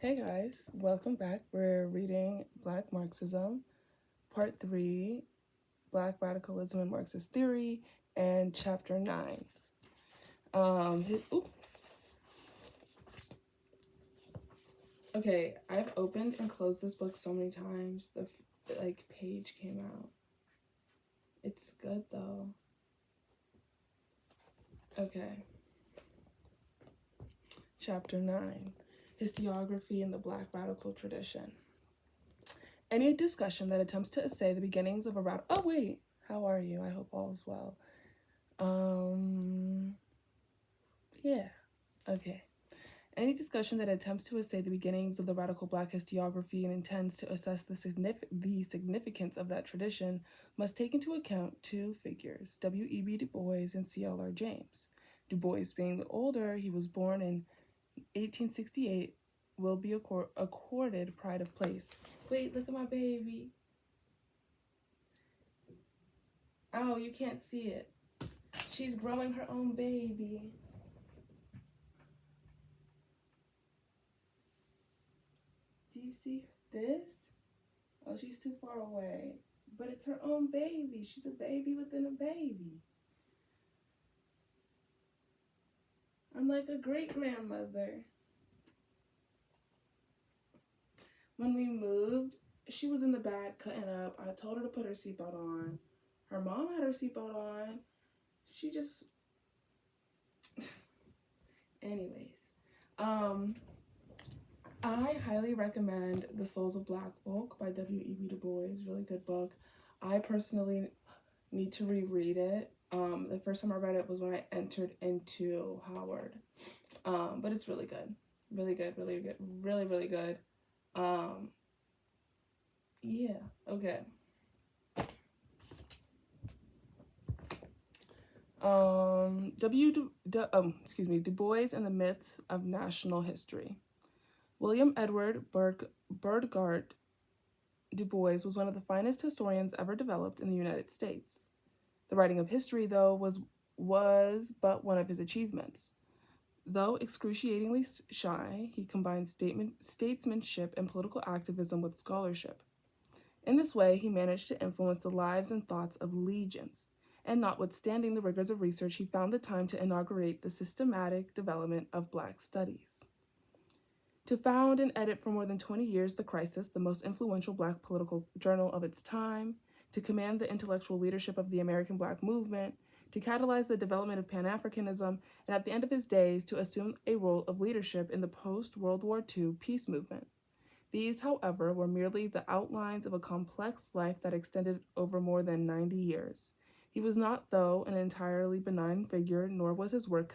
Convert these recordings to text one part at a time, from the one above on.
Hey guys, welcome back. We're reading Black Marxism, Part 3, Black Radicalism and Marxist Theory, and Chapter 9. Okay, I've opened and closed this book so many times. The page came out. It's good though. Okay. Chapter 9, Historiography in the Black Radical Tradition. Any discussion that attempts to essay the beginnings of a Oh wait, how are you? I hope all is well. Yeah, okay. Any discussion that attempts to essay the beginnings of the radical Black historiography and intends to assess the significance of that tradition must take into account two figures, W.E.B. Du Bois and C.L.R. James. Du Bois being the older, he was born in 1868, will be accorded pride of place. Wait, look at my baby. Oh, you can't see it. She's growing her own baby. Do you see this? Oh, she's too far away. But it's her own baby. She's a baby within a baby. I'm like a great-grandmother. When we moved, she was in the back cutting up. I told her to put her seatbelt on. Her mom had her seatbelt on. She just... Anyways. I highly recommend The Souls of Black Folk by W.E.B. Du Bois. Really good book. I personally need to reread it. The first time I read it was when I entered into Howard. But it's really good. Really good, really good, really good. Yeah, okay. Du Bois and the Myths of National History. William Edward Burghardt Du Bois was one of the finest historians ever developed in the United States. The writing of history, though, was but one of his achievements. Though excruciatingly shy, he combined statesmanship and political activism with scholarship. In this way, he managed to influence the lives and thoughts of legions, and notwithstanding the rigors of research, he found the time to inaugurate the systematic development of Black studies. To found and edit for more than 20 years The Crisis, the most influential Black political journal of its time, to command the intellectual leadership of the American Black movement, to catalyze the development of Pan-Africanism, and at the end of his days to assume a role of leadership in the post-World War II peace movement. These, however, were merely the outlines of a complex life that extended over more than 90 years. He was not, though, an entirely benign figure, nor was his work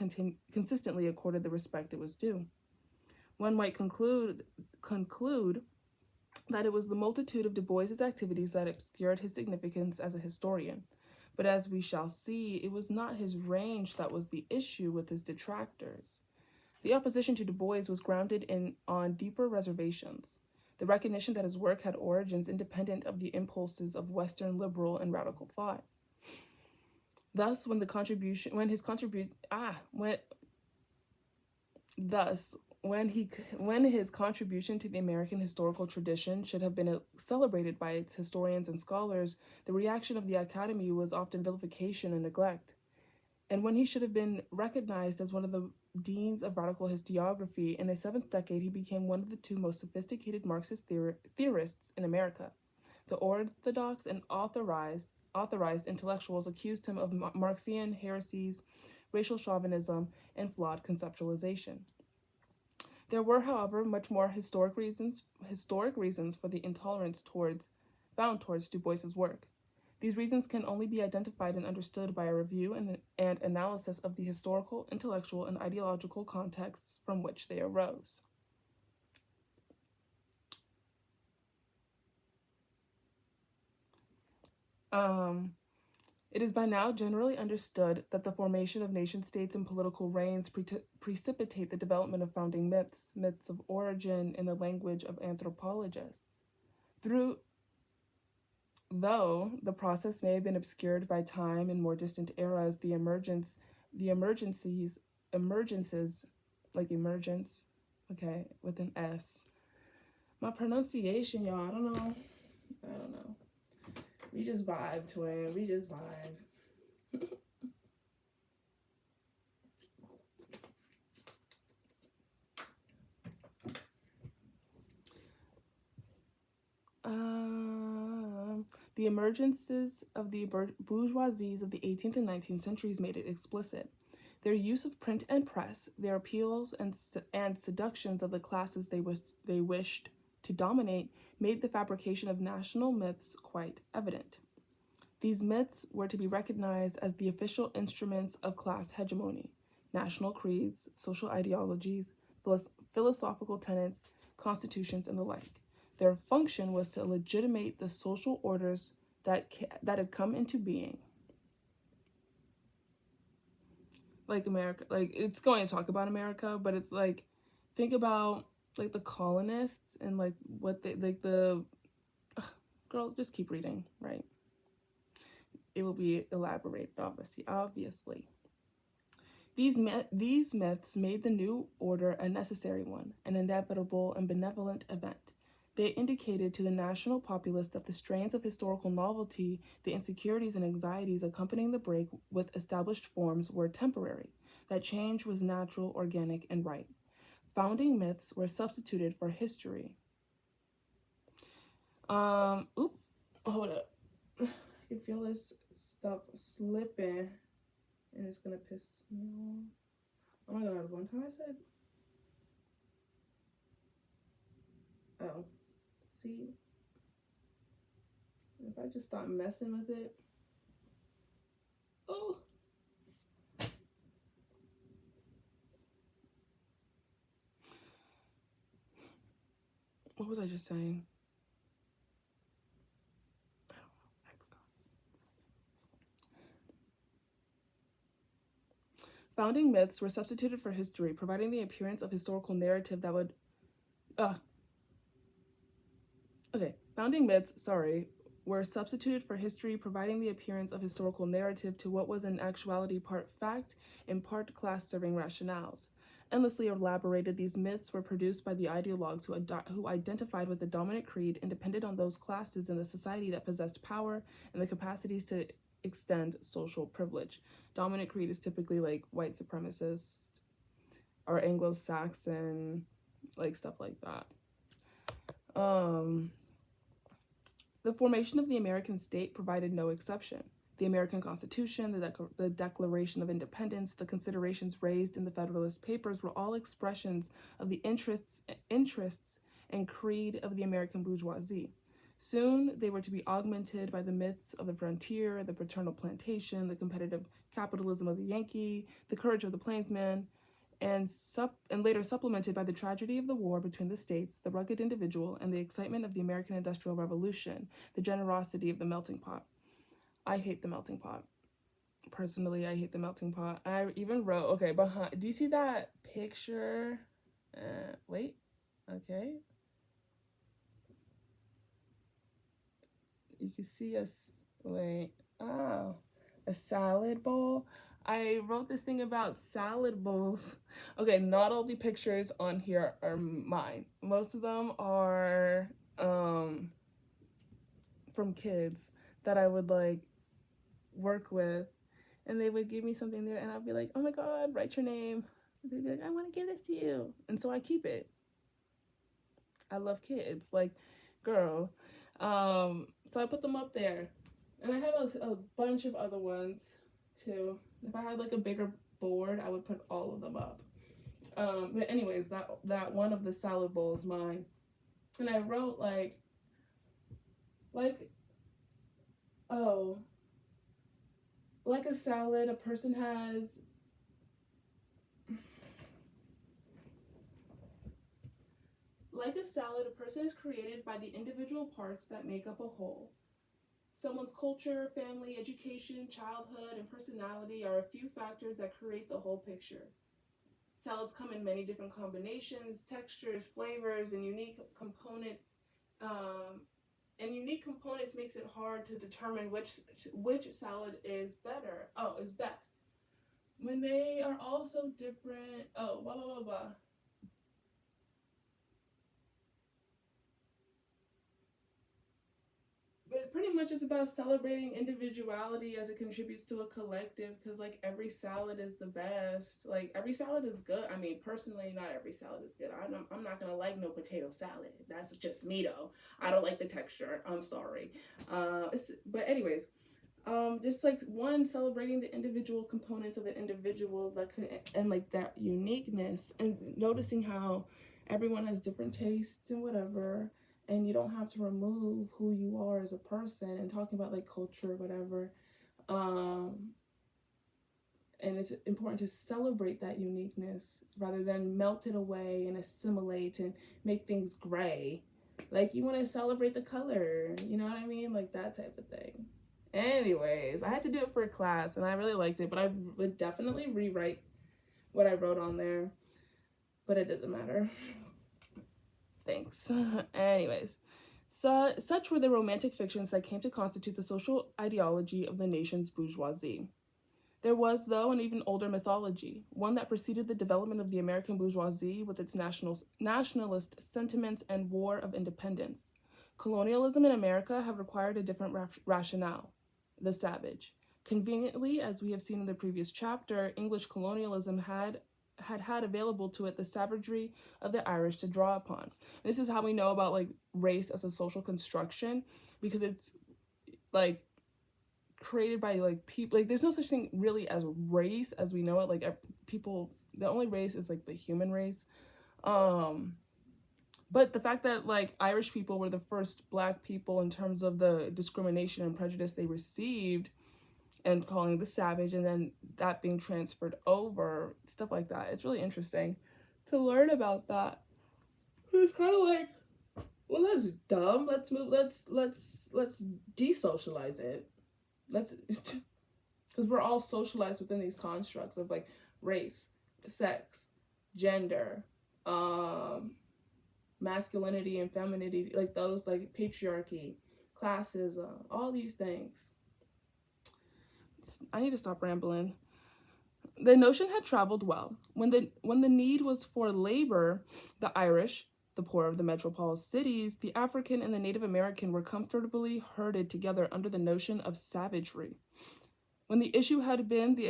consistently accorded the respect it was due. One might conclude that it was the multitude of Du Bois's activities that obscured his significance as a historian. But as we shall see, it was not his range that was the issue with his detractors. The opposition to Du Bois was grounded on deeper reservations, the recognition that his work had origins independent of the impulses of Western liberal and radical thought. Thus, when his contribution to the American historical tradition should have been celebrated by its historians and scholars, the reaction of the Academy was often vilification and neglect. And when he should have been recognized as one of the deans of radical historiography, in his seventh decade he became one of the two most sophisticated Marxist theorists in America. The orthodox and authorized intellectuals accused him of Marxian heresies, racial chauvinism, and flawed conceptualization. There were, however, much more historic reasons for the intolerance found towards Du Bois's work. These reasons can only be identified and understood by a review and analysis of the historical, intellectual, and ideological contexts from which they arose. It is by now generally understood that the formation of nation-states and political reigns precipitate the development of founding myths of origin in the language of anthropologists. Though the process may have been obscured by time in more distant eras, emergences, like emergence, okay, with an S, My pronunciation, y'all, I don't know. We just vibe, twin. We just vibe. The emergences of the bourgeoisies of the 18th and 19th centuries made it explicit. Their use of print and press, their appeals and seductions of the classes they wished to dominate, made the fabrication of national myths quite evident. These myths were to be recognized as the official instruments of class hegemony, national creeds, social ideologies, philosophical tenets, constitutions, and the like. Their function was to legitimate the social orders that had come into being. Like America, like it's going to talk about America, but it's like, think about like the colonists and like what they like the girl, just keep reading, right? It will be elaborated, obviously. These myths made the new order a necessary one, an inevitable and benevolent event. They indicated to the national populace that the strains of historical novelty, the insecurities and anxieties accompanying the break with established forms were temporary, that change was natural, organic, and right. Founding myths were substituted for history. Hold up. I can feel this stuff slipping, and it's gonna piss me off. Oh my god, one time I said, oh, see, if I just stop messing with it, oh. What was I just saying? Founding myths were substituted for history, providing the appearance of historical narrative that would... Founding myths, were substituted for history, providing the appearance of historical narrative to what was in actuality part fact and part class-serving rationales. Endlessly elaborated, these myths were produced by the ideologues who identified with the dominant creed and depended on those classes in the society that possessed power and the capacities to extend social privilege. Dominant creed is typically like white supremacist or Anglo-Saxon, like stuff like that. The formation of the American state provided no exception. The American Constitution, the Declaration of Independence, the considerations raised in the Federalist Papers were all expressions of the interests and creed of the American bourgeoisie. Soon, they were to be augmented by the myths of the frontier, the paternal plantation, the competitive capitalism of the Yankee, the courage of the plainsman, and later supplemented by the tragedy of the war between the states, the rugged individual, and the excitement of the American Industrial Revolution, the generosity of the melting pot. I hate the melting pot. Personally, I hate the melting pot. I even wrote, do you see that picture? Wait, okay. You can see a salad bowl. I wrote this thing about salad bowls. Okay, not all the pictures on here are mine. Most of them are from kids that I would like work with, and they would give me something there, and I'd be like, oh my god, write your name. They'd be like, I want to give this to you, and so I keep it. I love kids, like, girl. So I put them up there, and I have a bunch of other ones too. If I had like a bigger board, I would put all of them up. But anyways, that one of the salad bowl is mine, and I wrote like a salad, a person has is created by the individual parts that make up a whole. Someone's culture, family, education, childhood, and personality are a few factors that create the whole picture. Salads come in many different combinations, textures, flavors, and unique components. Unique components makes it hard to determine which salad is best. When they are all so different, blah, blah, blah, blah. pretty much is about celebrating individuality as it contributes to a collective, because like every salad is the best. Like every salad is good. I mean, personally, not every salad is good. I'm not gonna like no potato salad. That's just me though. I don't like the texture. I'm sorry. But anyways, just like one, celebrating the individual components of an individual, like, and like that uniqueness, and noticing how everyone has different tastes and whatever, and you don't have to remove who you are as a person, and talking about like culture or whatever. And it's important to celebrate that uniqueness rather than melt it away and assimilate and make things gray. Like you want to celebrate the color, you know what I mean? Like that type of thing. Anyways, I had to do it for a class and I really liked it, but I would definitely rewrite what I wrote on there. But it doesn't matter. Thanks. Anyways, so such were the romantic fictions that came to constitute the social ideology of the nation's bourgeoisie. There was, though, an even older mythology, one that preceded the development of the American bourgeoisie with its nationalist sentiments and war of independence. Colonialism in America have required a different rationale, the savage. Conveniently, as we have seen in the previous chapter, English colonialism had available to it the savagery of the Irish to draw upon. This is how we know about like race as a social construction, because it's like created by like people. Like there's no such thing really as race as we know it. Like people, the only race is like the human race. But the fact that like Irish people were the first Black people in terms of the discrimination and prejudice they received, and calling the savage, and then that being transferred over, stuff like that. It's really interesting to learn about that. It's kind of like, well, that's dumb. Let's move. Let's desocialize it. Let's, because we're all socialized within these constructs of like race, sex, gender, masculinity and femininity, like those, like patriarchy, classism, all these things. I need to stop rambling. The notion had traveled well. When the need was for labor, the Irish, the poor of the metropolitan cities, the African and the Native American were comfortably herded together under the notion of savagery. When the issue had been the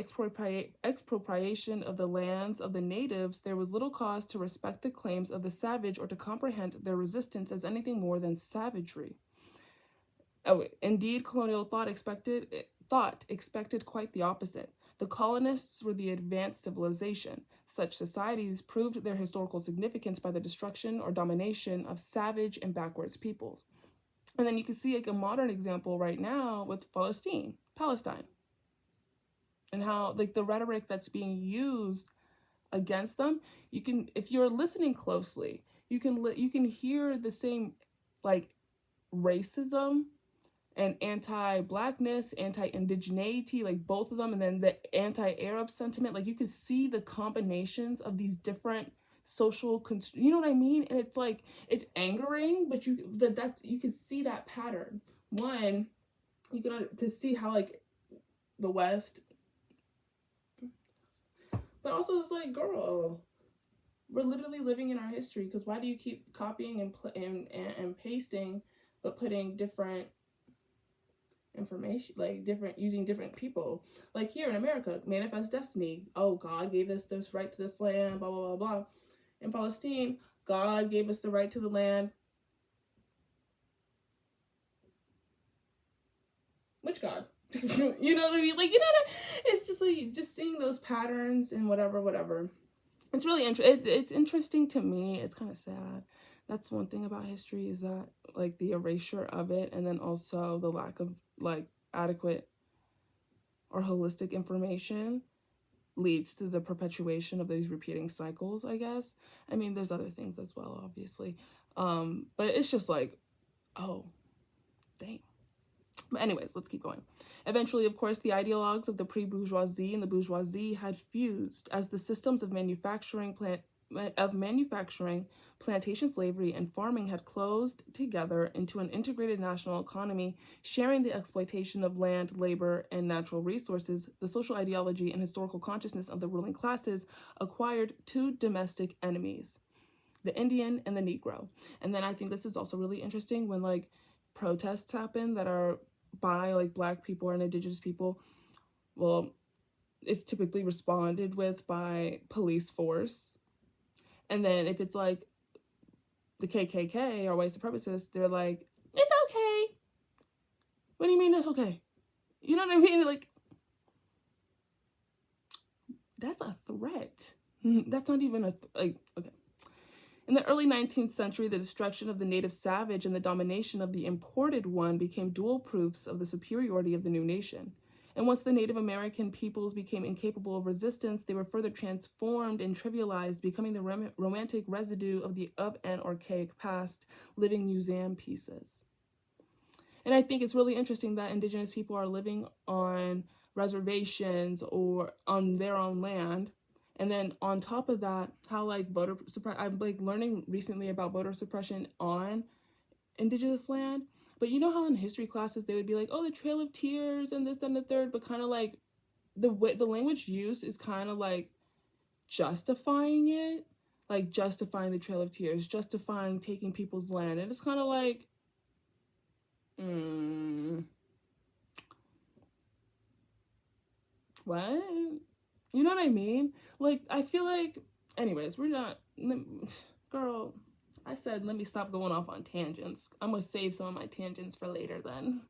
expropriation of the lands of the natives, there was little cause to respect the claims of the savage or to comprehend their resistance as anything more than savagery. Oh, indeed, colonial thought expected quite the opposite. The colonists were the advanced civilization. Such societies proved their historical significance by the destruction or domination of savage and backwards peoples. And then you can see like a modern example right now with Palestine, and how like the rhetoric that's being used against them. You can, if you're listening closely, you can hear the same like racism and anti-Blackness, anti-indigeneity, like both of them, and then the anti-Arab sentiment. Like you could see the combinations of these different social, you know what I mean? And it's like, it's angering, but you can see that pattern. One, you can to see how like the West, but also it's like, girl, we're literally living in our history. Because why do you keep copying and pasting, but putting different information, like different, using different people? Like here in America, manifest destiny. Oh, God gave us this right to this land, blah blah blah blah. In Palestine, God gave us the right to the land. Which God? You know what I mean? Like, you know what it's just like, just seeing those patterns and whatever. It's really it's interesting to me. It's kind of sad. That's one thing about history, is that like the erasure of it, and then also the lack of like adequate or holistic information leads to the perpetuation of these repeating cycles, I guess. I mean, there's other things as well, obviously. But it's just like, oh, dang. But anyways, let's keep going. Eventually, of course, the ideologues of the pre-bourgeoisie and the bourgeoisie had fused as the systems of manufacturing, plantation slavery, and farming had closed together into an integrated national economy, sharing the exploitation of land, labor, and natural resources. The social ideology and historical consciousness of the ruling classes acquired two domestic enemies, the Indian and the Negro. And then I think this is also really interesting when like protests happen that are by like Black people and Indigenous people, well, it's typically responded with by police force. And then if it's like the KKK or white supremacists, they're like, it's okay. What do you mean it's okay? You know what I mean? Like, that's a threat. That's not even like, okay. In the early 19th century, the destruction of the native savage and the domination of the imported one became dual proofs of the superiority of the new nation. And once the Native American peoples became incapable of resistance, they were further transformed and trivialized, becoming the romantic residue of an archaic past, living museum pieces. And I think it's really interesting that Indigenous people are living on reservations or on their own land. And then on top of that, how like voter suppression, I'm like learning recently about voter suppression on Indigenous land. But you know how in history classes they would be like, oh, the Trail of Tears and this, that, and the third, but kind of like the language used is kind of like justifying it, like justifying the Trail of Tears, justifying taking people's land. And it's kind of like, what? You know what I mean? Like, I feel like, anyways, we're not, girl, I said, let me stop going off on tangents. I'm gonna save some of my tangents for later then.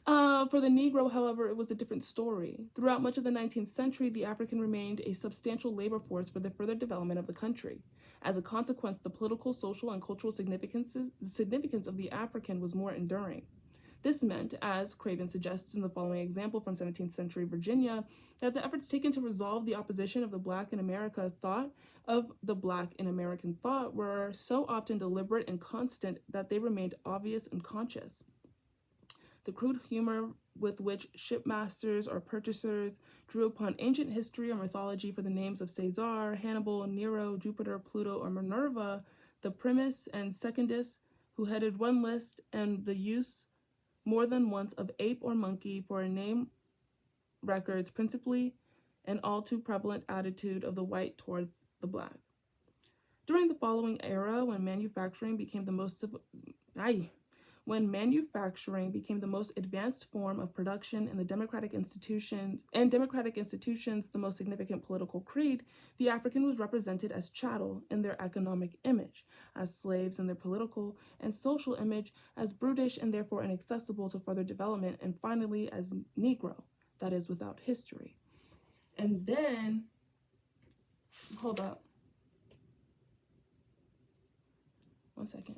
For the Negro, however, it was a different story. Throughout much of the 19th century, the African remained a substantial labor force for the further development of the country. As a consequence, the political, social, and cultural significance of the African was more enduring. This meant, as Craven suggests in the following example from 17th century Virginia, that the efforts taken to resolve the opposition of the Black in American thought were so often deliberate and constant that they remained obvious and conscious. The crude humor with which shipmasters or purchasers drew upon ancient history or mythology for the names of Caesar, Hannibal, Nero, Jupiter, Pluto, or Minerva, the Primus and Secundus, who headed one list, and the use more than once of ape or monkey for a name records principally an all too prevalent attitude of the white towards the Black. During the following era, when manufacturing became the most advanced form of production and democratic institutions the most significant political creed, the African was represented as chattel in their economic image, as slaves in their political and social image, as brutish and therefore inaccessible to further development, and finally as Negro, that is, without history. And then, hold up. One second.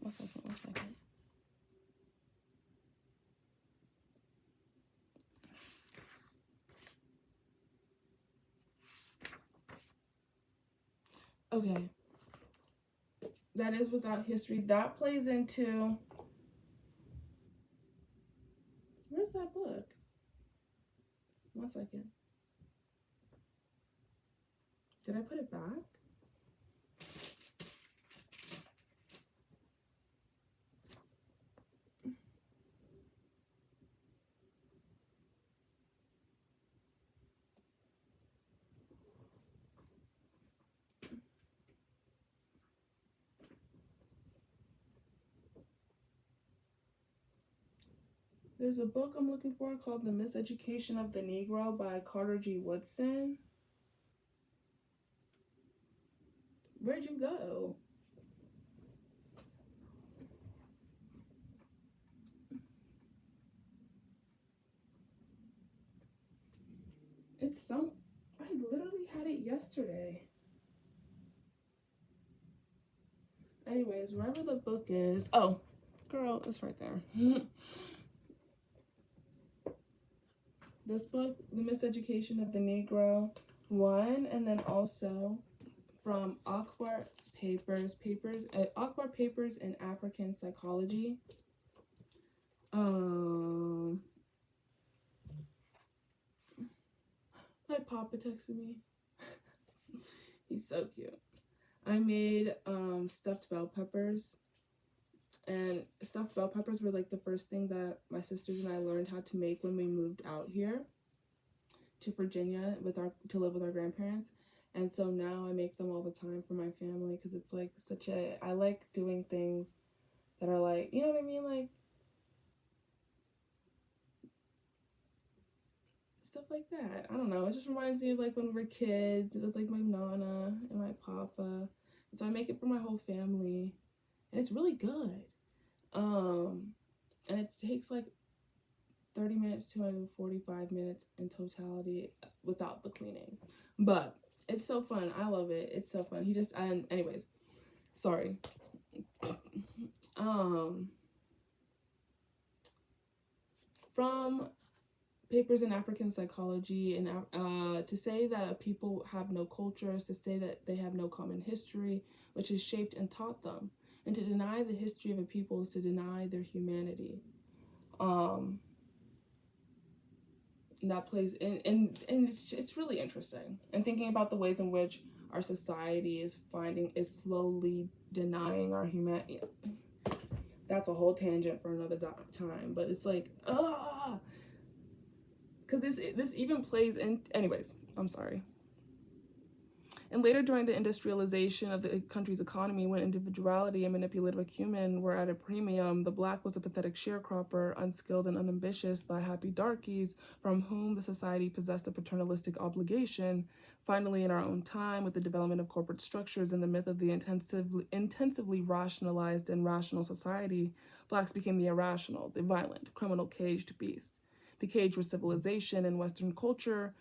Okay. That is without history. That plays into... Where's that book? One second. Did I put it back? There's a book I'm looking for called The Miseducation of the Negro by Carter G. Woodson. Where'd you go? I literally had it yesterday. Anyways, wherever the book is. Oh, girl, it's right there. This book, The Miseducation of the Negro, one, and then also from Akbar Papers in African Psychology. My papa texted me. He's so cute. I made stuffed bell peppers, and stuffed bell peppers were like the first thing that my sisters and I learned how to make when we moved out here to Virginia to live with our grandparents. And so now I make them all the time for my family, because it's like I like doing things that are like, you know what I mean, like like that. I don't know. It just reminds me of like when we were kids with like my nana and my papa. And so I make it for my whole family, and it's really good. And it takes like 30 minutes to 45 minutes in totality without the cleaning. But it's so fun. I love it. It's so fun. And anyways, sorry. From papers in African psychology, and to say that people have no cultures, to say that they have no common history, which is shaped and taught them, and to deny the history of a people is to deny their humanity. And that plays in, and it's really interesting. And thinking about the ways in which our society is slowly denying our humanity. That's a whole tangent for another time, but it's like, because this even plays in. Anyways, I'm sorry. And later, during the industrialization of the country's economy, when individuality and manipulative acumen were at a premium, the Black was a pathetic sharecropper, unskilled and unambitious, the happy darkies, from whom the society possessed a paternalistic obligation. Finally, in our own time, with the development of corporate structures and the myth of the intensively rationalized and rational society, Blacks became the irrational, the violent, criminal caged beast. The cage was civilization and Western culture,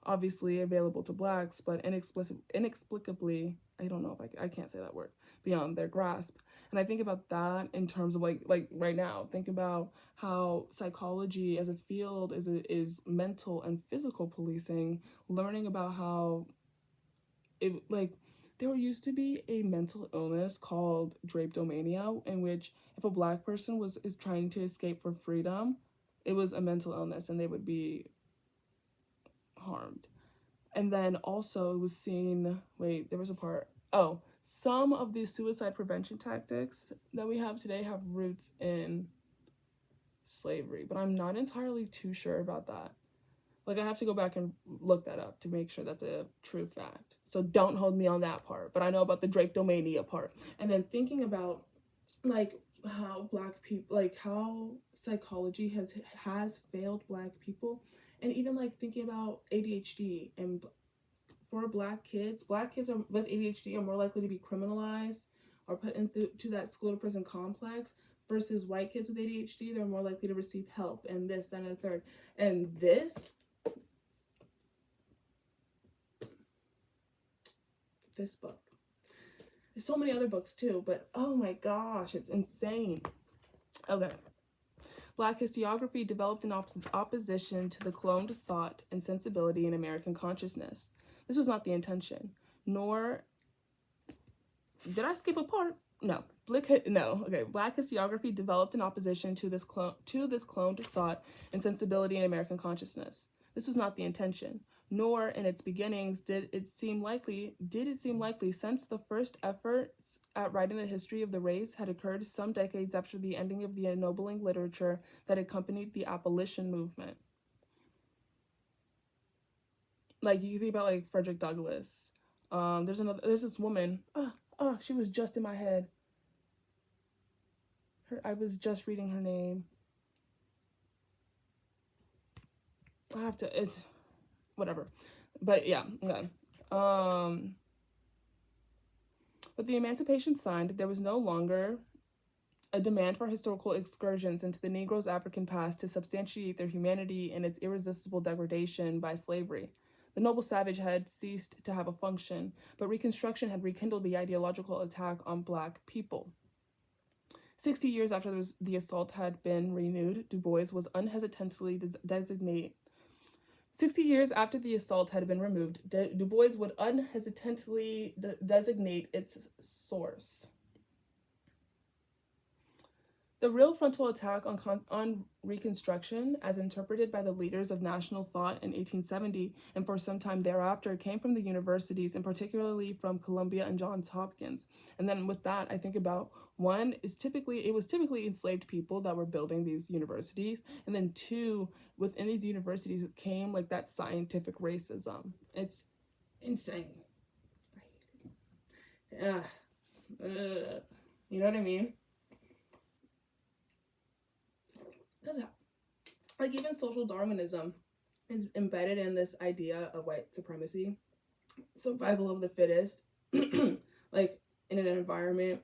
obviously available to Blacks, but inexplicably, I don't know if I can't say that word, beyond their grasp. And I think about that in terms of like right now, think about how psychology as a field is mental and physical policing, learning about how it, like, there used to be a mental illness called drapetomania, in which if a Black person is trying to escape for freedom, it was a mental illness and they would be harmed. And then also it was seen, there was a part, some of the suicide prevention tactics that we have today have roots in slavery, but I'm not entirely too sure about that. Like, I have to go back and look that up to make sure that's a true fact. So don't hold me on that part, but I know about the drapetomania part. And then thinking about like how Black people, like how psychology has failed Black people, and even like thinking about ADHD. And for Black kids are, with ADHD, are more likely to be criminalized or put into that school to prison complex, versus white kids with ADHD, they're more likely to receive help and this, that, and the third. And this book. There's so many other books too, but oh my gosh, it's insane. Okay. Black historiography developed in opposition to the cloned thought and sensibility in American consciousness. This was not the intention, nor did I skip a part? No. Black historiography developed in opposition to this cloned thought and sensibility in American consciousness. This was not the intention, nor in its beginnings did it seem likely, since the first efforts at writing the history of the race had occurred some decades after the ending of the ennobling literature that accompanied the abolition movement. Like, you think about like Frederick Douglass. There's this woman. She was just in my head. I was just reading her name. I have to. Whatever. But yeah. Okay. With the emancipation signed, there was no longer a demand for historical excursions into the Negro's African past to substantiate their humanity and its irresistible degradation by slavery. The noble savage had ceased to have a function, but Reconstruction had rekindled the ideological attack on Black people. 60 years after the assault had been renewed, Du Bois was unhesitantly designate. 60 years after the assault had been removed, Du Bois would unhesitantly designate its source. The real frontal attack on Reconstruction, as interpreted by the leaders of national thought in 1870 and for some time thereafter, came from the universities, and particularly from Columbia and Johns Hopkins. And then with that, I think about, one, it was typically enslaved people that were building these universities, and then two, within these universities came like that scientific racism. It's insane. You know what I mean? Because, like, even social Darwinism is embedded in this idea of white supremacy, survival of the fittest, like in an environment.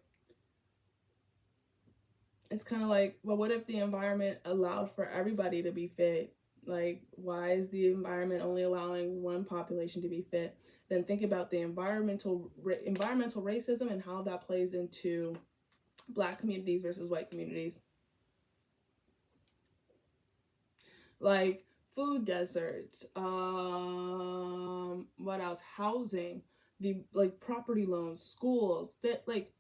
It's kind of like, well, what if the environment allowed for everybody to be fit? Like, why is the environment only allowing one population to be fit? Then think about the environmental racism and how that plays into Black communities versus white communities. Like food deserts, what else? Housing, the like property loans, schools, that like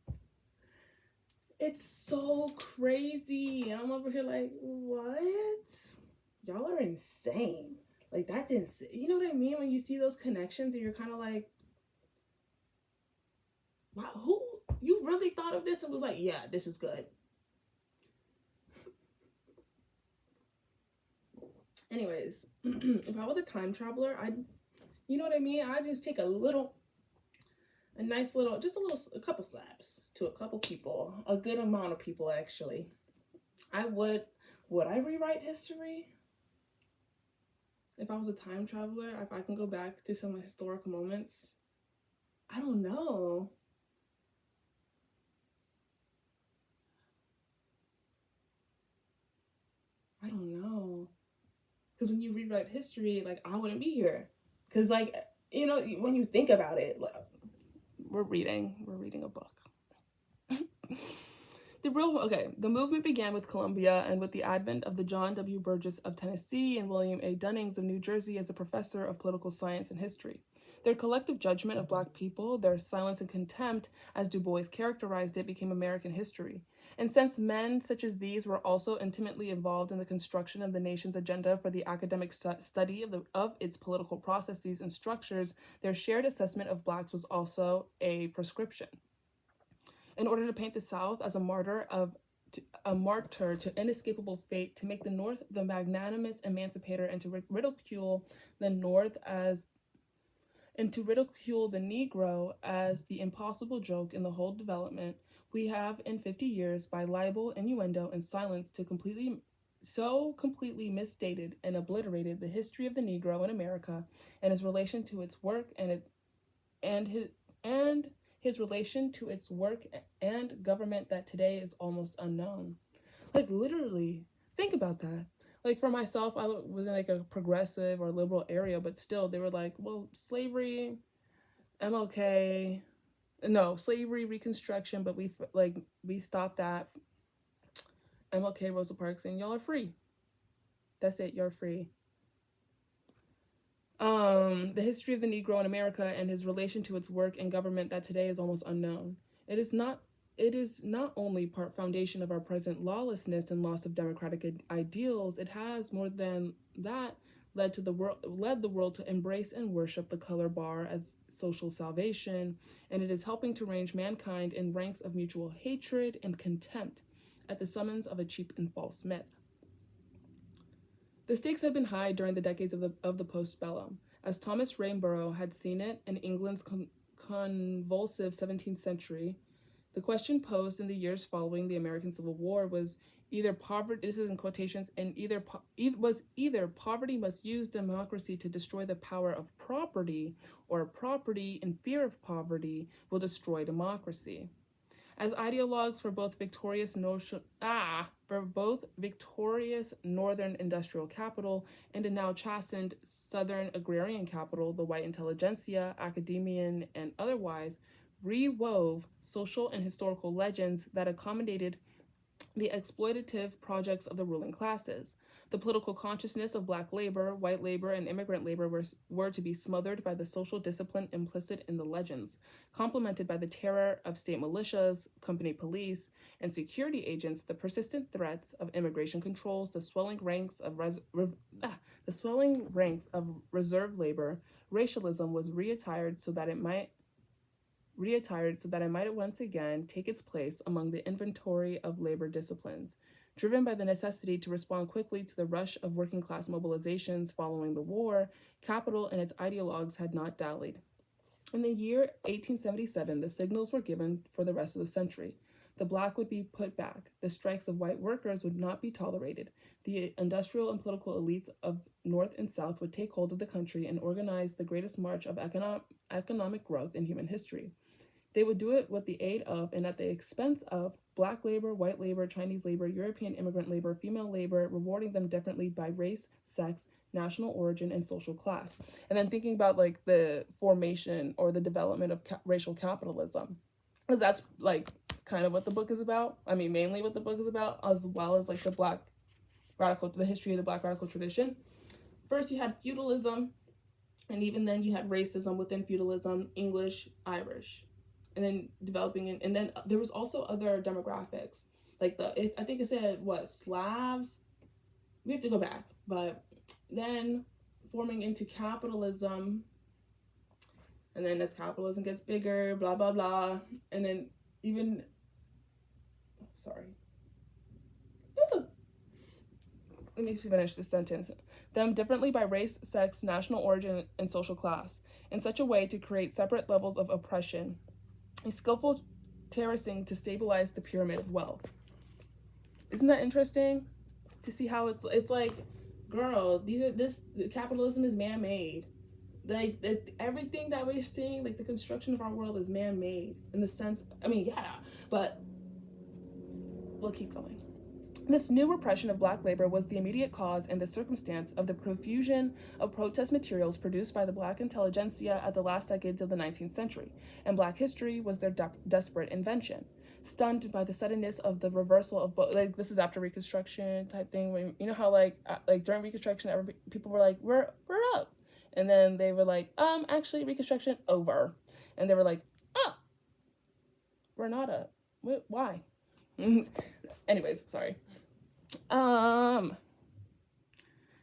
it's so crazy. And I'm over here like, what? Y'all are insane. Like that's insane. You know what I mean? When you see those connections and you're kind of like, wow, who you really thought of this and was like, yeah, this is good. Anyways, if I was a time traveler, you know what I mean? I'd just take a couple slaps to a couple people, a good amount of people actually. Would I rewrite history? If I was a time traveler, if I can go back to some historic moments, I don't know. I don't know. Because when you rewrite history, like, I wouldn't be here. Because, like, you know, when you think about it, like, we're reading a book. The movement began with Columbia and with the advent of the John W. Burgess of Tennessee and William A. Dunnings of New Jersey as a professor of political science and history. Their collective judgment of Black people, their silence and contempt, as Du Bois characterized it, became American history. And since men such as these were also intimately involved in the construction of the nation's agenda for the academic study of its political processes and structures, their shared assessment of Blacks was also a prescription. In order to paint the South as a martyr to inescapable fate, to make the North the magnanimous emancipator, and to ridicule the Negro as the impossible joke in the whole development, we have in 50 years, by libel, innuendo, and silence, completely misstated and obliterated the history of the Negro in America and his relation to its work his relation to its work and government that today is almost unknown. Like, literally, think about that. Like, for myself, I was in like a progressive or liberal area, but still, they were like, well, slavery, MLK, no, slavery, Reconstruction, but we stopped that. MLK, Rosa Parks, and y'all are free. That's it, you're free. The history of the Negro in America and his relation to its work and government that today is almost unknown. It is not only part foundation of our present lawlessness and loss of democratic ideals, it has, more than that, led the world to embrace and worship the color bar as social salvation, and it is helping to range mankind in ranks of mutual hatred and contempt at the summons of a cheap and false myth. The stakes had been high during the decades of the postbellum, as Thomas Rainborough had seen it in England's convulsive 17th century. The question posed in the years following the American Civil War was either poverty, this is in quotations, and either poverty must use democracy to destroy the power of property, or property in fear of poverty will destroy democracy. As ideologues for both victorious northern industrial capital and a now chastened southern agrarian capital, the white intelligentsia, academician and otherwise, rewove social and historical legends that accommodated the exploitative projects of the ruling classes. The political consciousness of Black labor, white labor, and immigrant labor were to be smothered by the social discipline implicit in the legends, complemented by the terror of state militias, company police, and security agents, the persistent threats of immigration controls, the swelling ranks of reserve labor. Racialism was reattired so that it might once again take its place among the inventory of labor disciplines. Driven by the necessity to respond quickly to the rush of working class mobilizations following the war, capital and its ideologues had not dallied. In the year 1877, the signals were given for the rest of the century. The black would be put back. The strikes of white workers would not be tolerated. The industrial and political elites of North and South would take hold of the country and organize the greatest march of economic growth in human history. They would do it with the aid of and at the expense of black labor, white labor, Chinese labor, European immigrant labor, female labor, rewarding them differently by race, sex, national origin, and social class. And then thinking about like the formation or the development of racial capitalism, because that's like kind of what the book is about. I mean, mainly what the book is about, as well as like the history of the black radical tradition. First, you had feudalism, and even then you had racism within feudalism, English, Irish, and then developing it. And then there was also other demographics, like I think it said what, Slavs. We have to go back, but then forming into capitalism, and then as capitalism gets bigger, blah blah blah, and then even let me finish this sentence. Them differently by race, sex, national origin, and social class, in such a way to create separate levels of oppression, a skillful terracing to stabilize the pyramid of wealth. Isn't that interesting to see how it's like, girl, capitalism is man-made. Like everything that we're seeing, like the construction of our world is man-made in the sense, I mean, yeah, but we'll keep going. This new repression of black labor was the immediate cause and the circumstance of the profusion of protest materials produced by the black intelligentsia at the last decades of the 19th century, and black history was their desperate invention. Stunned by the suddenness of the reversal of like this is after Reconstruction type thing, when you know how like during Reconstruction people were like we're up, and then they were like actually Reconstruction over, and they were like we're not up. Why? Anyways, sorry.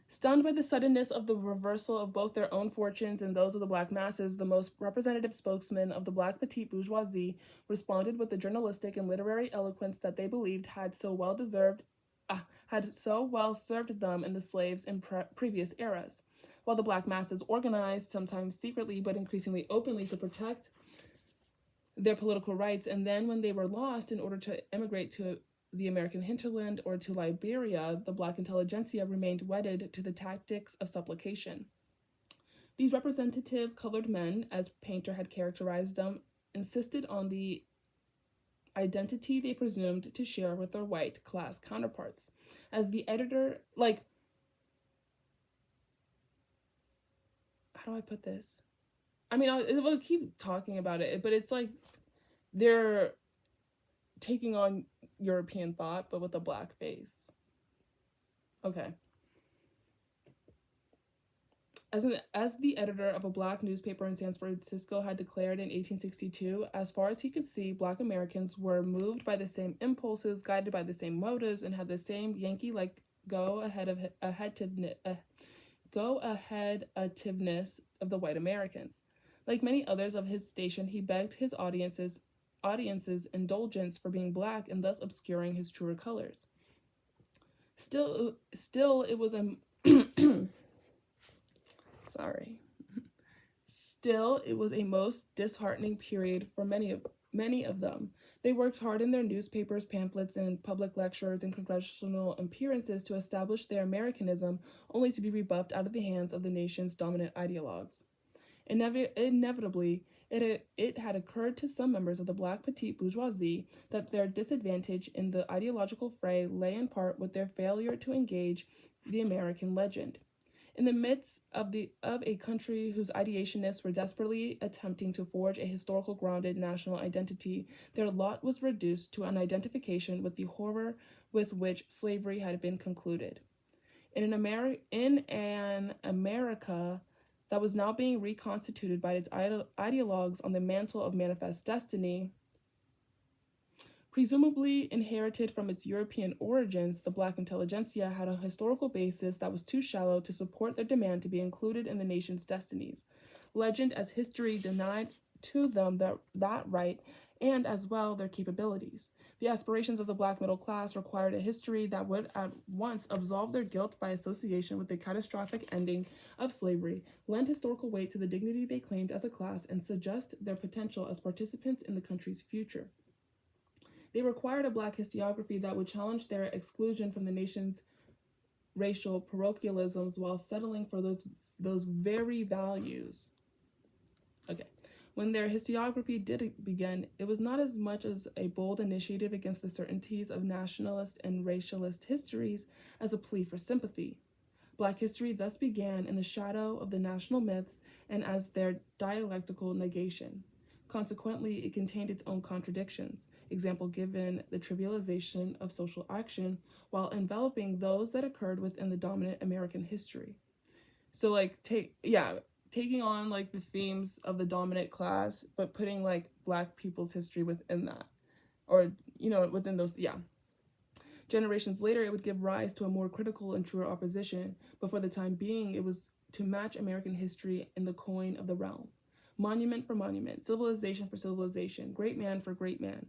Stunned by the suddenness of the reversal of both their own fortunes and those of the black masses, the most representative spokesman of the black petite bourgeoisie responded with the journalistic and literary eloquence that they believed had so well served them and the slaves in previous eras. While the black masses organized, sometimes secretly but increasingly openly, to protect their political rights, and then when they were lost in order to emigrate to the American hinterland or to Liberia, the black intelligentsia remained wedded to the tactics of supplication. These representative colored men, as Painter had characterized them, insisted on the identity they presumed to share with their white class counterparts. As the editor, like, how do I put this? I mean, we'll keep talking about it, but it's like they're taking on European thought, but with a black face. Okay. As the editor of a black newspaper in San Francisco had declared in 1862, as far as he could see, black Americans were moved by the same impulses, guided by the same motives, and had the same Yankee-like go-aheadativeness of the white Americans. Like many others of his station, he begged his audience's indulgence for being black and thus obscuring his truer colors. Still it was a Still, it was a most disheartening period for many of them. They worked hard in their newspapers, pamphlets, and public lectures and congressional appearances to establish their Americanism, only to be rebuffed out of the hands of the nation's dominant ideologues. Inevitably, it had occurred to some members of the black petite bourgeoisie that their disadvantage in the ideological fray lay in part with their failure to engage the American legend. In the midst of a country whose ideationists were desperately attempting to forge a historical grounded national identity, their lot was reduced to an identification with the horror with which slavery had been concluded. In an America that was now being reconstituted by its ideologues on the mantle of manifest destiny, presumably inherited from its European origins, the black intelligentsia had a historical basis that was too shallow to support their demand to be included in the nation's destinies. Legend as history denied to them that right, and as well their capabilities. The aspirations of the black middle class required a history that would at once absolve their guilt by association with the catastrophic ending of slavery, lend historical weight to the dignity they claimed as a class, and suggest their potential as participants in the country's future. They required a Black historiography that would challenge their exclusion from the nation's racial parochialisms while settling for those very values. Okay. When their historiography did begin, it was not as much as a bold initiative against the certainties of nationalist and racialist histories as a plea for sympathy. Black history thus began in the shadow of the national myths and as their dialectical negation. Consequently, it contained its own contradictions, example given the trivialization of social action, while enveloping those that occurred within the dominant American history. So, like, taking on, like, the themes of the dominant class, but putting, like, Black people's history within that. Or, within those, Generations later, it would give rise to a more critical and truer opposition, but for the time being, it was to match American history in the coin of the realm. Monument for monument, civilization for civilization, great man for great man.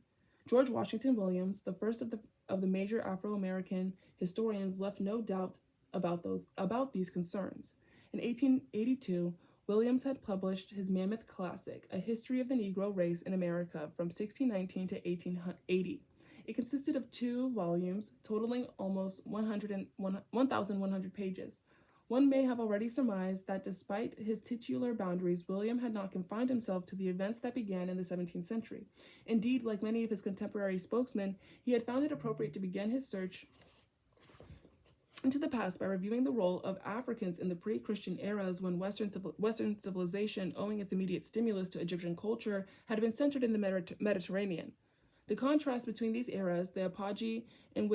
George Washington Williams, the first of the major Afro-American historians, left no doubt about these concerns. In 1882, Williams had published his mammoth classic, A History of the Negro Race in America from 1619 to 1880. It consisted of 2 volumes, totaling almost 1,100 pages. One may have already surmised that despite his titular boundaries, William had not confined himself to the events that began in the 17th century. Indeed, like many of his contemporary spokesmen, he had found it appropriate to begin his search into the past by reviewing the role of Africans in the pre-Christian eras when Western civilization, owing its immediate stimulus to Egyptian culture, had been centered in the Mediterranean. The contrast between these eras, the apogee in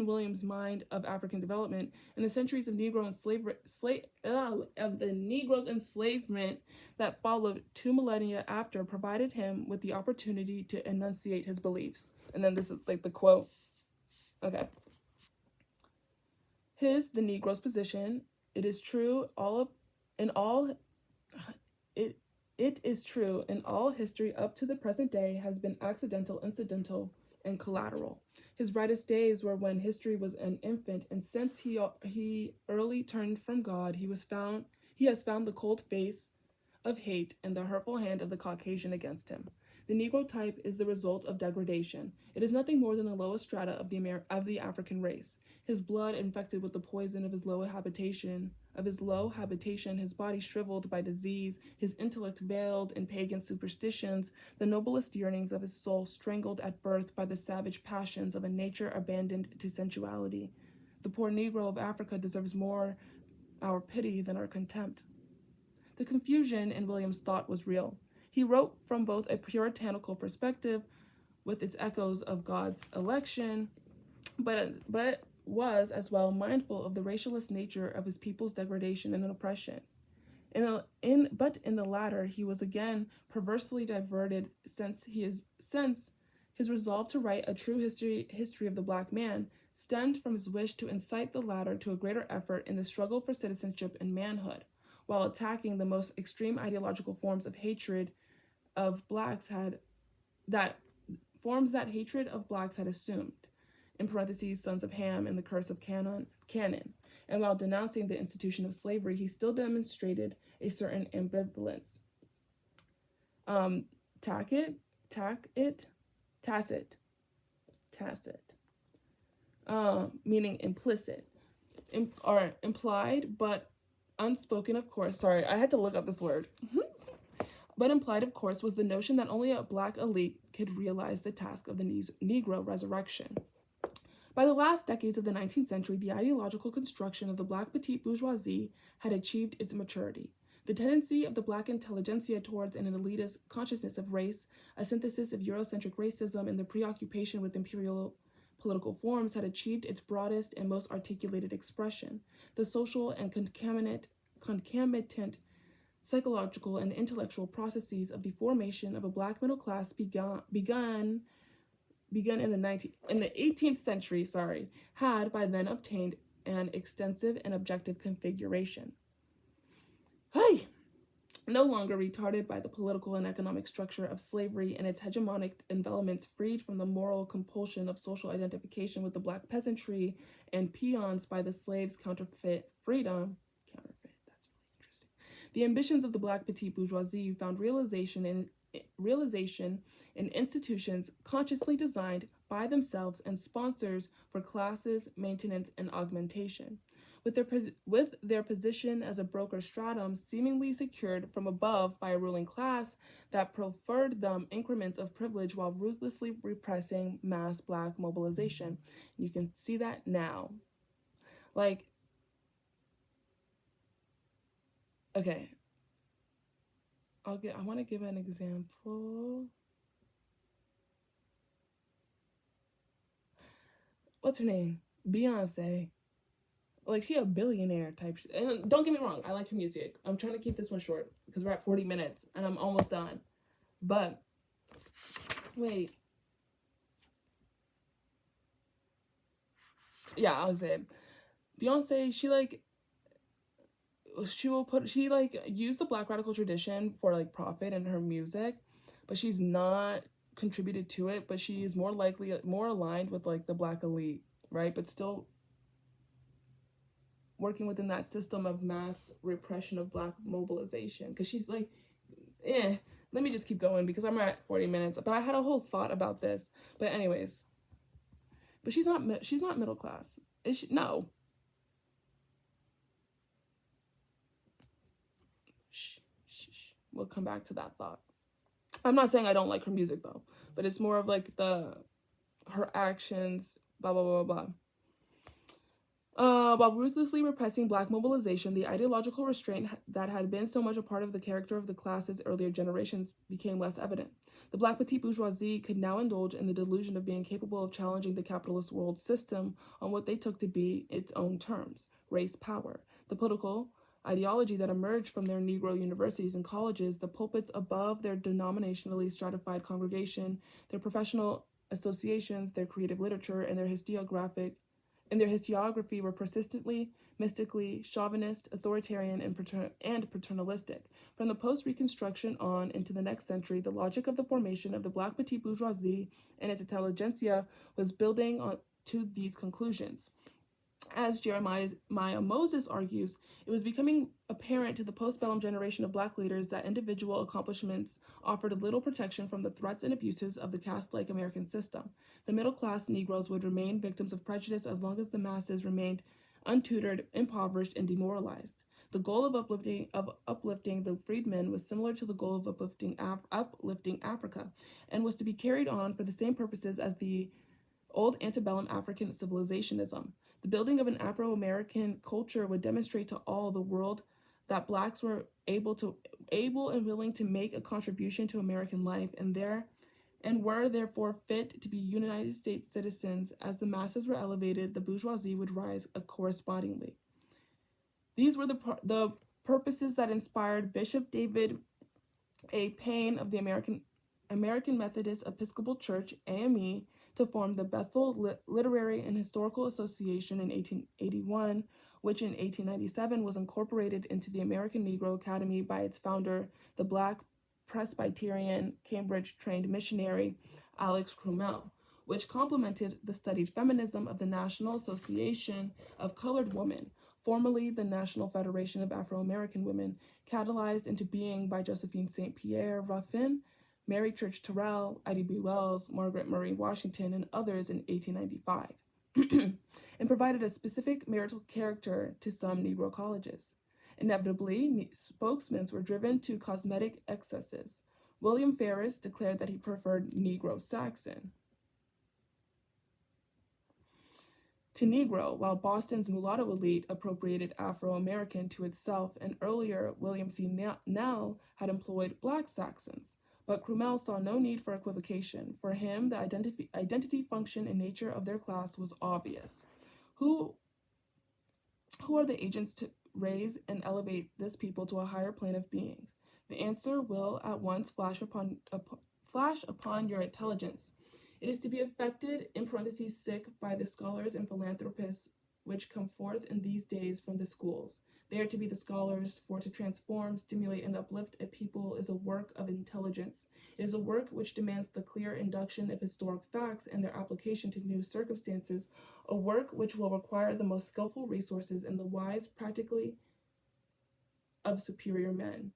William's mind of African development, and the centuries of Negro's enslavement that followed 2 millennia after, provided him with the opportunity to enunciate his beliefs. And then this is like the quote. Okay. The Negro's position, it is true in all history up to the present day has been accidental, incidental, and collateral. His brightest days were when history was an infant, and since he early turned from God, he has found the cold face of hate and the hurtful hand of the Caucasian against him. The Negro type is the result of degradation. It is nothing more than the lowest strata of the African race. His blood infected with the poison of his low habitation, his body shriveled by disease, his intellect veiled in pagan superstitions, the noblest yearnings of his soul strangled at birth by the savage passions of a nature abandoned to sensuality. The poor Negro of Africa deserves more our pity than our contempt. The confusion in William's thought was real. He wrote from both a puritanical perspective, with its echoes of God's election, but was as well mindful of the racialist nature of his people's degradation and oppression. But in the latter, he was again perversely diverted, since his resolve to write a true history of the Black man stemmed from his wish to incite the latter to a greater effort in the struggle for citizenship and manhood, while attacking the most extreme ideological forms of hatred of Blacks had assumed, in parentheses, Sons of Ham and the Curse of Canaan. And while denouncing the institution of slavery, he still demonstrated a certain ambivalence. Tacit, meaning implicit, or implied, but unspoken, of course. Sorry, I had to look up this word. But implied, of course, was the notion that only a Black elite could realize the task of the Negro resurrection. By the last decades of the 19th century, the ideological construction of the Black petite bourgeoisie had achieved its maturity. The tendency of the Black intelligentsia towards an elitist consciousness of race, a synthesis of Eurocentric racism, and the preoccupation with imperial political forms had achieved its broadest and most articulated expression. The social and concomitant psychological and intellectual processes of the formation of a Black middle class begun in the 18th century, had by then obtained an extensive and objective configuration. No longer retarded by the political and economic structure of slavery and its hegemonic envelopments, freed from the moral compulsion of social identification with the Black peasantry and peons by the slaves' counterfeit freedom. That's really interesting. The ambitions of the Black petite bourgeoisie found realization realization in institutions consciously designed by themselves and sponsors for classes, maintenance, and augmentation. With their position as a broker stratum seemingly secured from above by a ruling class that preferred them increments of privilege while ruthlessly repressing mass black mobilization. You can see that now. Like, okay, I want to give an example. What's her name? Beyonce. Like, she a billionaire type. And don't get me wrong, I like her music. I'm trying to keep this one short because we're at 40 minutes and I'm almost done. But wait, yeah, I was saying Beyonce. She like used the Black radical tradition for like profit in her music, but she's not contributed to it. But she is more aligned with like the Black elite, right? But still working within that system of mass repression of Black mobilization, because she's like, let me just keep going because I'm at 40 minutes. But I had a whole thought about this. But anyways, but she's not middle class. Is she? No. Shh. We'll come back to that thought. I'm not saying I don't like her music though, but it's more of like her actions, blah blah blah blah. While ruthlessly repressing Black mobilization, the ideological restraint that had been so much a part of the character of the class's earlier generations became less evident. The Black petite bourgeoisie could now indulge in the delusion of being capable of challenging the capitalist world system on what they took to be its own terms: race power. The political ideology that emerged from their Negro universities and colleges, the pulpits above their denominationally stratified congregation, their professional associations, their creative literature, and their historiography were persistently, mystically, chauvinist, authoritarian, and paternalistic. From the post-Reconstruction on into the next century, the logic of the formation of the Black petite bourgeoisie and its intelligentsia was building on to these conclusions. As Jeremiah Moses argues, it was becoming apparent to the postbellum generation of Black leaders that individual accomplishments offered little protection from the threats and abuses of the caste-like American system. The middle-class Negroes would remain victims of prejudice as long as the masses remained untutored, impoverished, and demoralized. The goal of uplifting the freedmen was similar to the goal of uplifting Africa, and was to be carried on for the same purposes as the old antebellum African civilizationism. The building of an Afro-American culture would demonstrate to all the world that Blacks were able and willing to make a contribution to American life, and were therefore fit to be United States citizens. As the masses were elevated, the bourgeoisie would rise correspondingly. These were the purposes that inspired Bishop David A. Payne of the American Methodist Episcopal Church, AME, to form the Bethel Literary and Historical Association in 1881, which in 1897 was incorporated into the American Negro Academy by its founder, the Black Presbyterian Cambridge-trained missionary Alex Crumell, which complemented the studied feminism of the National Association of Colored Women, formerly the National Federation of Afro-American Women, catalyzed into being by Josephine St. Pierre Ruffin, Mary Church Terrell, Ida B. Wells, Margaret Murray Washington, and others in 1895, and provided a specific marital character to some Negro colleges. Inevitably, spokesmen were driven to cosmetic excesses. William Ferris declared that he preferred Negro Saxon to Negro, while Boston's mulatto elite appropriated Afro-American to itself, and earlier William C. Nell had employed Black Saxons. But Crumell saw no need for equivocation. For him, the identity, function, and nature of their class was obvious. Who are the agents to raise and elevate this people to a higher plane of beings? The answer will at once flash upon your intelligence. It is to be effected, in parentheses, sick, by the scholars and philanthropists which come forth in these days from the schools. They are to be the scholars, for to transform, stimulate, and uplift a people is a work of intelligence. It is a work which demands the clear induction of historic facts and their application to new circumstances, a work which will require the most skillful resources and the wise practically of superior men.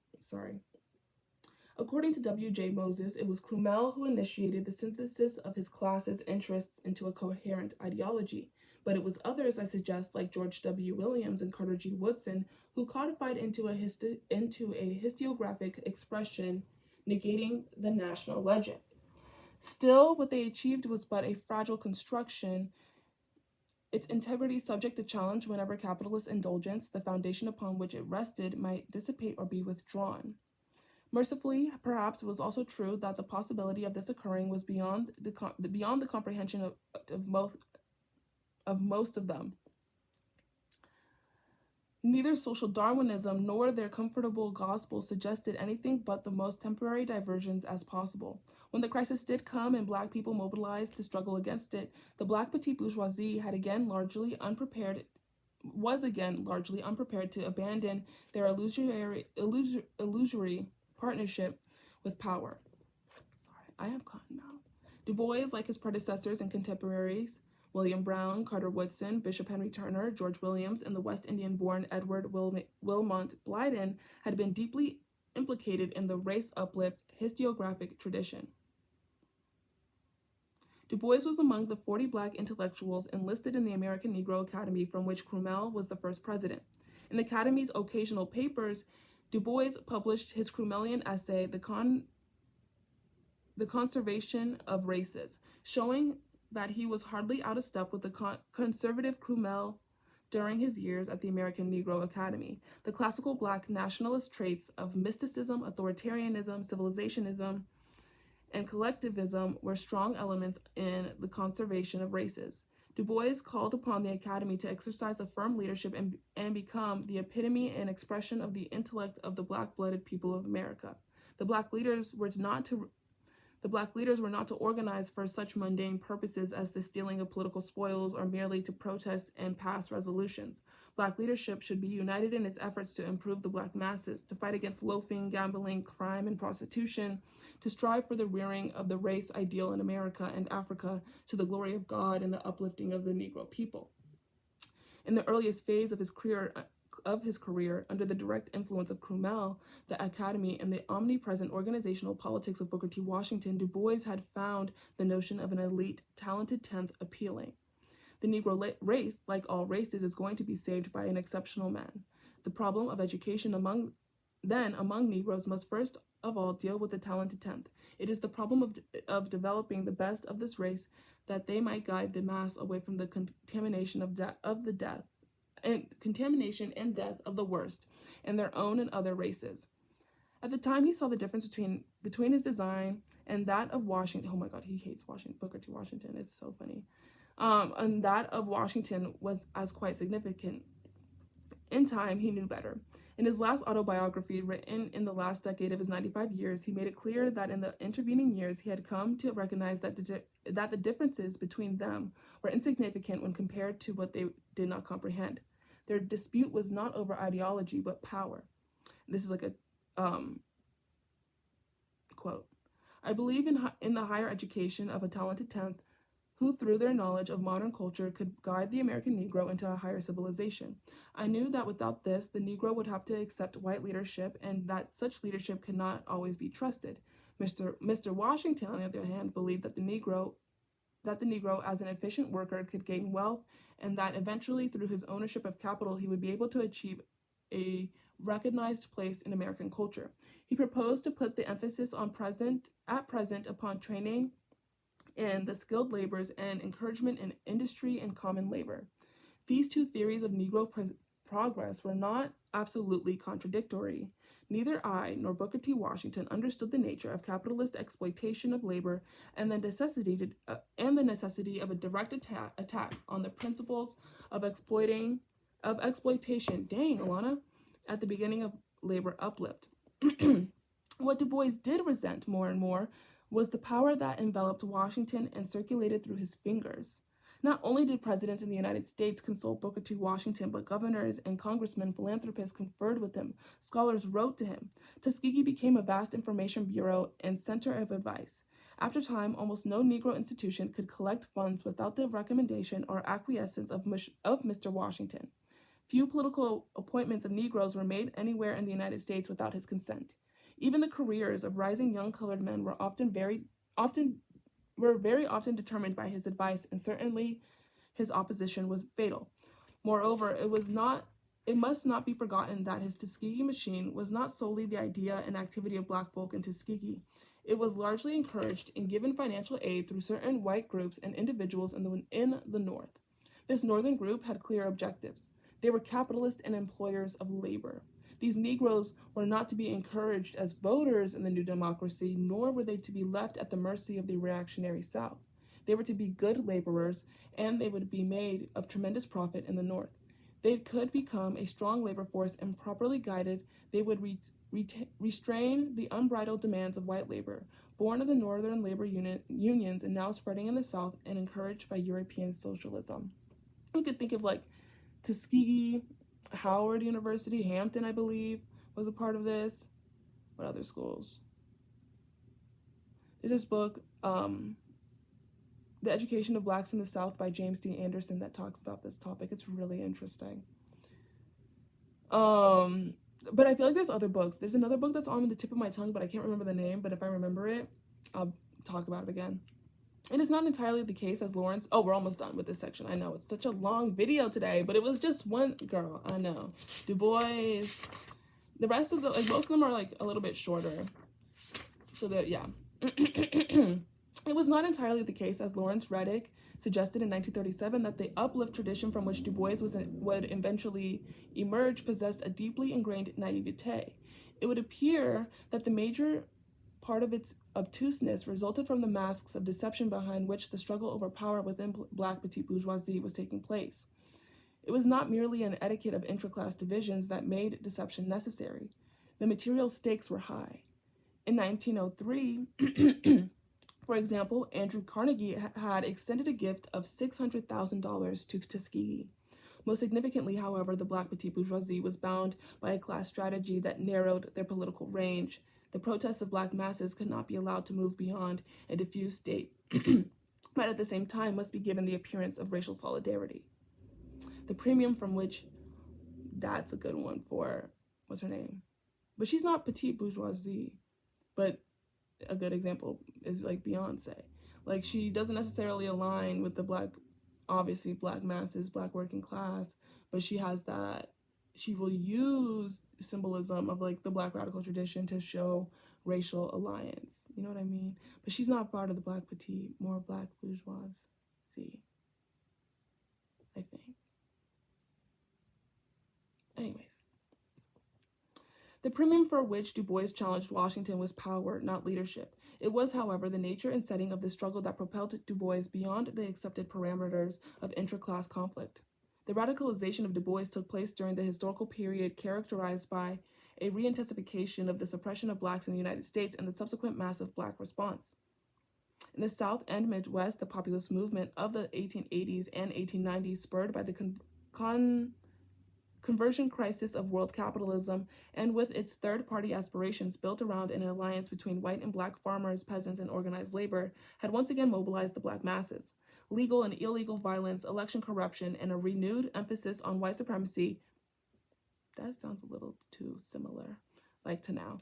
According to W.J. Moses, it was Crummell who initiated the synthesis of his class's interests into a coherent ideology, but it was others, I suggest, like George W. Williams and Carter G. Woodson, who codified into a historiographic expression negating the national legend. Still, what they achieved was but a fragile construction, its integrity subject to challenge whenever capitalist indulgence, the foundation upon which it rested, might dissipate or be withdrawn. Mercifully, perhaps it was also true that the possibility of this occurring was beyond the comprehension of most of them. Neither social Darwinism nor their comfortable gospel suggested anything but the most temporary diversions as possible. When the crisis did come and black people mobilized to struggle against it, the black petite bourgeoisie was again largely unprepared to abandon their illusory partnership with power. Sorry, I have cotton mouth. Du Bois, like his predecessors and contemporaries, William Brown, Carter Woodson, Bishop Henry Turner, George Williams, and the West Indian-born Edward Wilmot Blyden, had been deeply implicated in the race uplift historiographic tradition. Du Bois was among the 40 black intellectuals enlisted in the American Negro Academy, from which Crummell was the first president. In the Academy's occasional papers, Du Bois published his Crummellian essay, The Conservation of Races, showing that he was hardly out of step with the conservative Crummell during his years at the American Negro Academy. The classical black nationalist traits of mysticism, authoritarianism, civilizationism, and collectivism were strong elements in the conservation of races. Du Bois called upon the Academy to exercise a firm leadership and become the epitome and expression of the intellect of the black-blooded people of America. The black leaders were not to organize for such mundane purposes as the stealing of political spoils or merely to protest and pass resolutions. Black leadership should be united in its efforts to improve the black masses, to fight against loafing, gambling, crime, and prostitution, to strive for the rearing of the race ideal in America and Africa to the glory of God and the uplifting of the Negro people. In the earliest phase of his career, under the direct influence of Crummell, the Academy, and the omnipresent organizational politics of Booker T. Washington, Du Bois had found the notion of an elite, talented tenth appealing. The Negro race, like all races, is going to be saved by an exceptional man. The problem of education among Negroes must first of all deal with the talented tenth. It is the problem of developing the best of this race, that they might guide the mass away from the contamination and death of the worst in their own and other races. At the time, he saw the difference between his design and that of Washington. Oh my God, he hates Booker T. Washington. It's so funny. And that of Washington was as quite significant. In time, he knew better. In his last autobiography, written in the last decade of his 95 years, he made it clear that in the intervening years, he had come to recognize that the differences between them were insignificant when compared to what they did not comprehend. Their dispute was not over ideology, but power. This is like a quote. I believe in the higher education of a talented tenth who, through their knowledge of modern culture, could guide the American Negro into a higher civilization. I knew that without this, the Negro would have to accept white leadership, and that such leadership could not always be trusted. Mr. Washington, on the other hand, believed that the Negro as an efficient worker could gain wealth, and that eventually, through his ownership of capital, he would be able to achieve a recognized place in American culture. He proposed to put the emphasis upon training in the skilled labors and encouragement in industry and common labor. These two theories of Negro progress were not absolutely contradictory. Neither I nor Booker T. Washington understood the nature of capitalist exploitation of labor and the necessity of a direct attack on the principles of exploitation. Dang, Alana, at the beginning of labor uplift. What Du Bois did resent more and more was the power that enveloped Washington and circulated through his fingers. Not only did presidents in the United States consult Booker T. Washington, but governors and congressmen, philanthropists conferred with him. Scholars wrote to him. Tuskegee became a vast information bureau and center of advice. After time, almost no Negro institution could collect funds without the recommendation or acquiescence of Mr. Washington. Few political appointments of Negroes were made anywhere in the United States without his consent. Even the careers of rising young colored men were very often determined by his advice, and certainly his opposition was fatal. Moreover, it must not be forgotten that his Tuskegee machine was not solely the idea and activity of black folk in Tuskegee. It was largely encouraged and given financial aid through certain white groups and individuals in the North. This northern group had clear objectives. They were capitalists and employers of labor. These Negroes were not to be encouraged as voters in the new democracy, nor were they to be left at the mercy of the reactionary South. They were to be good laborers, and they would be made of tremendous profit in the North. They could become a strong labor force, and properly guided, they would restrain the unbridled demands of white labor, born of the northern labor unions and now spreading in the South and encouraged by European socialism. You could think of like Tuskegee, Howard University, Hampton, I believe, was a part of this. What other schools? There's this book, The Education of Blacks in the South by James D. Anderson, that talks about this topic. It's really interesting. But I feel like there's other books. There's another book that's on the tip of my tongue, but I can't remember the name. But if I remember it, I'll talk about it again. It is not entirely the case as Lawrence... Oh, we're almost done with this section. I know, it's such a long video today, but it was just one... Girl, I know. Du Bois... The rest of the... Like, most of them are, like, a little bit shorter. So that, yeah. It was not entirely the case, as Lawrence Reddick suggested in 1937, that the uplift tradition from which Du Bois would eventually emerge possessed a deeply ingrained naivete. It would appear that the major part of its obtuseness resulted from the masks of deception behind which the struggle over power within black petite bourgeoisie was taking place. It was not merely an etiquette of intra-class divisions that made deception necessary. The material stakes were high. In 1903, for example, Andrew Carnegie had extended a gift of $600,000 to Tuskegee. Most significantly, however, the black petite bourgeoisie was bound by a class strategy that narrowed their political range. The protests of black masses could not be allowed to move beyond a diffuse state, but at the same time must be given the appearance of racial solidarity. The premium from which... That's a good one for... What's her name? But she's not petite bourgeoisie, but a good example is like Beyonce. Like, she doesn't necessarily align with the black, obviously black masses, black working class, but she has that, she will use symbolism of like the black radical tradition to show racial alliance. You know what I mean? But she's not part of the black petite, more black bourgeoisie, I think. Anyways. The premium for which Du Bois challenged Washington was power, not leadership. It was, however, the nature and setting of the struggle that propelled Du Bois beyond the accepted parameters of intra-class conflict. The radicalization of Du Bois took place during the historical period characterized by a re-intensification of the suppression of blacks in the United States and the subsequent massive black response. In the South and Midwest, the populist movement of the 1880s and 1890s, spurred by the conversion crisis of world capitalism, and with its third-party aspirations built around an alliance between white and black farmers, peasants, and organized labor, had once again mobilized the black masses. Legal and illegal violence, election corruption, and a renewed emphasis on white supremacy, that sounds a little too similar, like to now,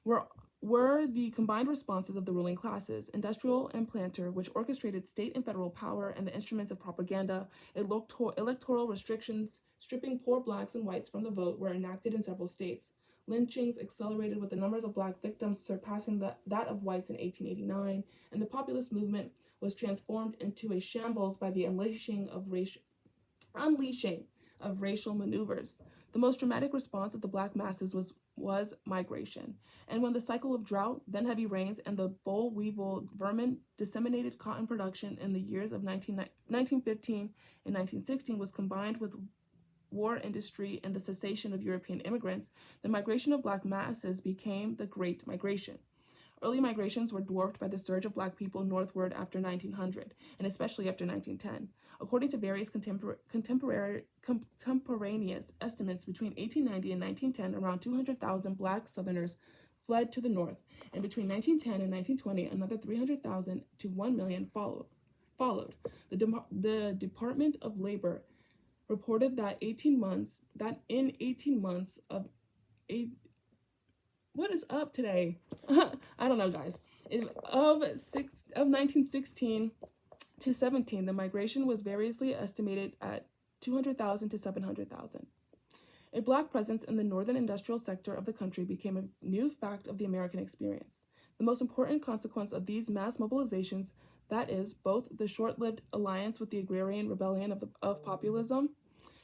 were the combined responses of the ruling classes, industrial and planter, which orchestrated state and federal power and the instruments of propaganda. Electoral restrictions stripping poor blacks and whites from the vote were enacted in several states. Lynchings accelerated with the numbers of black victims surpassing that of whites in 1889, and the populist movement was transformed into a shambles by the unleashing of racial maneuvers. The most dramatic response of the black masses was migration. And when the cycle of drought, then heavy rains, and the boll weevil vermin disseminated cotton production in the years of 1915 and 1916 was combined with war industry and the cessation of European immigrants, the migration of black masses became the Great Migration. Early migrations were dwarfed by the surge of black people northward after 1900, and especially after 1910. According to various contemporaneous estimates, between 1890 and 1910, around 200,000 black Southerners fled to the north, and between 1910 and 1920, another 300,000 to 1 million followed. The Department of Labor reported that in 18 months of What is up today? I don't know, guys. Of 1916 to 17, the migration was variously estimated at 200,000 to 700,000. A black presence in the northern industrial sector of the country became a new fact of the American experience. The most important consequence of these mass mobilizations, that is, both the short-lived alliance with the agrarian rebellion of populism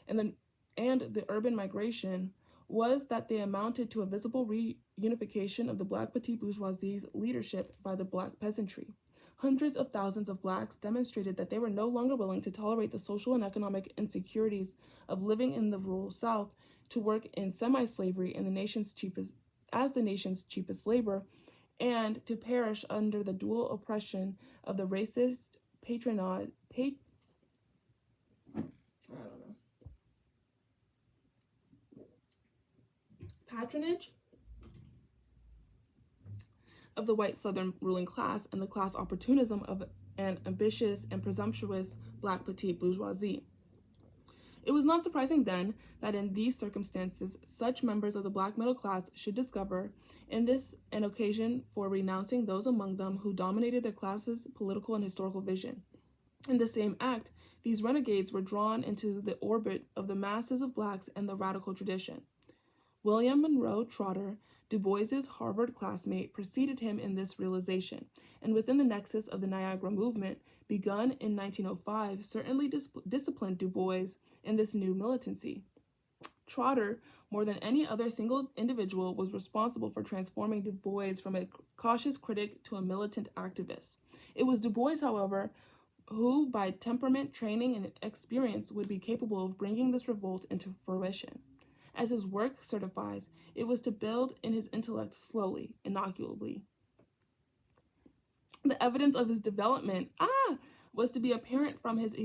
and the urban migration, was that they amounted to a visible reunification of the black petite bourgeoisie's leadership by the black peasantry. Hundreds of thousands of blacks demonstrated that they were no longer willing to tolerate the social and economic insecurities of living in the rural South, to work in semi-slavery in the nation's cheapest labor, and to perish under the dual oppression of the racist patronage of the white Southern ruling class and the class opportunism of an ambitious and presumptuous black petite bourgeoisie. It was not surprising then that in these circumstances, such members of the black middle class should discover in this an occasion for renouncing those among them who dominated their class's political and historical vision. In the same act, these renegades were drawn into the orbit of the masses of blacks and the radical tradition. William Monroe Trotter, Du Bois's Harvard classmate, preceded him in this realization, and within the nexus of the Niagara movement, begun in 1905, certainly disciplined Du Bois in this new militancy. Trotter, more than any other single individual, was responsible for transforming Du Bois from a cautious critic to a militant activist. It was Du Bois, however, who, by temperament, training, and experience, would be capable of bringing this revolt into fruition. As his work certifies, it was to build in his intellect slowly, inocuously. The evidence of his development was to be apparent from his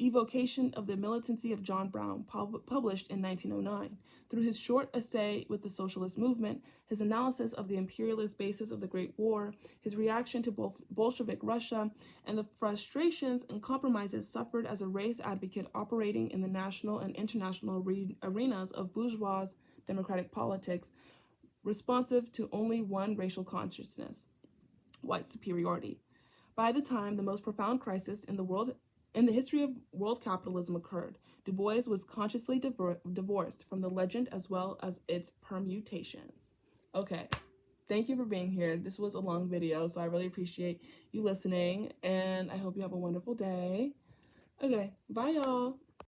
evocation of the militancy of John Brown, published in 1909, through his short essay with the socialist movement, his analysis of the imperialist basis of the Great War, his reaction to Bolshevik Russia, and the frustrations and compromises suffered as a race advocate operating in the national and international arenas of bourgeois democratic politics, responsive to only one racial consciousness: white superiority. By the time the most profound crisis in the history of world capitalism occurred, Du Bois was consciously divorced from the legend as well as its permutations. Okay, thank you for being here. This was a long video, so I really appreciate you listening, and I hope you have a wonderful day. Okay, bye y'all.